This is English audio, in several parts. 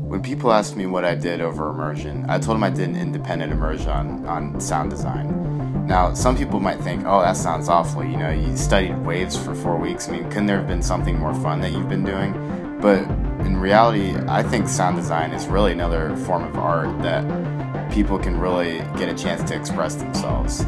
When people ask me what I did over immersion, I told them I did an independent immersion on sound design. Now, some people might think, oh, that sounds awful, you studied waves for 4 weeks. I mean, couldn't there have been something more fun that you've been doing? But in reality, I think sound design is really another form of art that people can really get a chance to express themselves.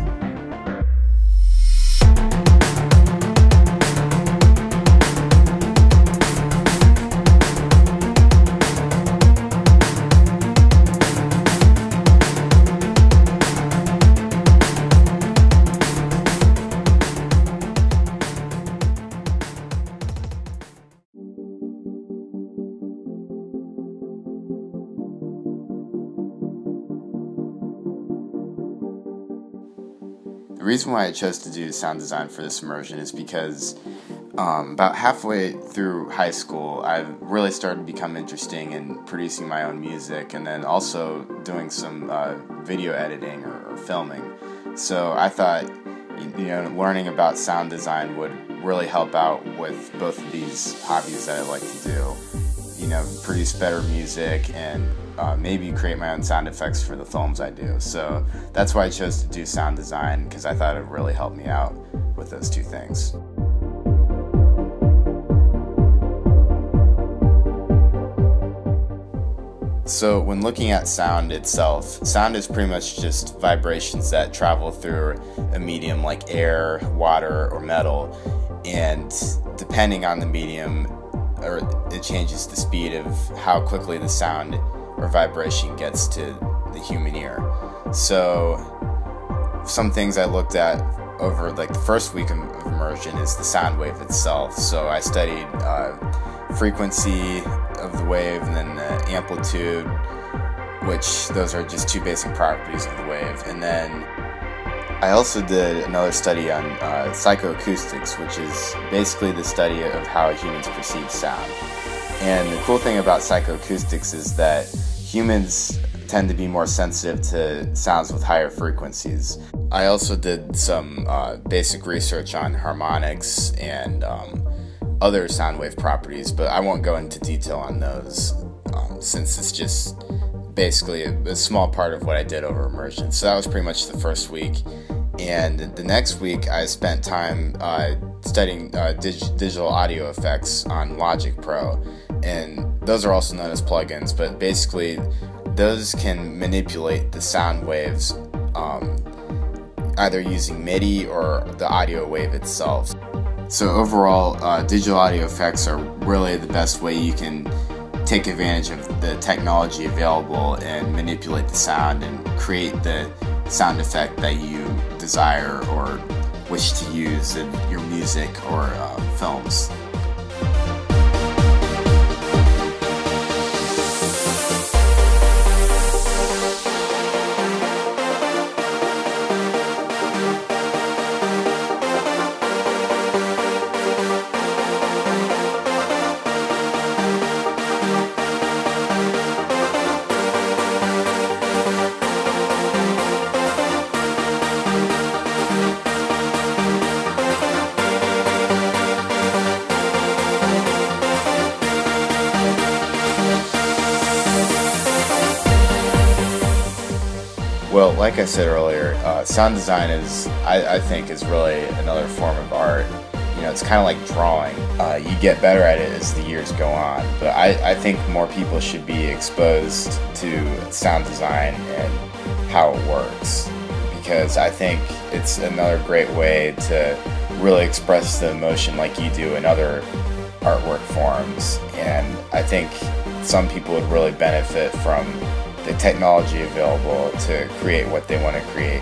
The reason why I chose to do sound design for this immersion is because about halfway through high school, I really started to become interested in producing my own music and then also doing some video editing or filming. So I thought, learning about sound design would really help out with both of these hobbies that I like to do. Produce better music and maybe create my own sound effects for the films I do. So that's why I chose to do sound design, because I thought it would really help me out with those two things. So when looking at sound itself, sound is pretty much just vibrations that travel through a medium like air, water, or metal, and depending on the medium, it changes the speed of how quickly the sound or vibration gets to the human ear. So some things I looked at over the first week of immersion is the sound wave itself. So I studied frequency of the wave and then the amplitude, which those are just two basic properties of the wave. And then I also did another study on psychoacoustics, which is basically the study of how humans perceive sound. And the cool thing about psychoacoustics is that humans tend to be more sensitive to sounds with higher frequencies. I also did some basic research on harmonics and other sound wave properties, but I won't go into detail on those since it's just basically a small part of what I did over immersion. So that was pretty much the first week. And the next week I spent time studying digital audio effects on Logic Pro. And those are also known as plugins, but basically those can manipulate the sound waves either using MIDI or the audio wave itself. So overall, digital audio effects are really the best way you can take advantage of the technology available and manipulate the sound and create the sound effect that you desire or wish to use in your music or films. Well, like I said earlier, sound design I think is really another form of art. It's kind of like drawing. You get better at it as the years go on, but I think more people should be exposed to sound design and how it works, because I think it's another great way to really express the emotion like you do in other artwork forms, and I think some people would really benefit from the technology available to create what they want to create.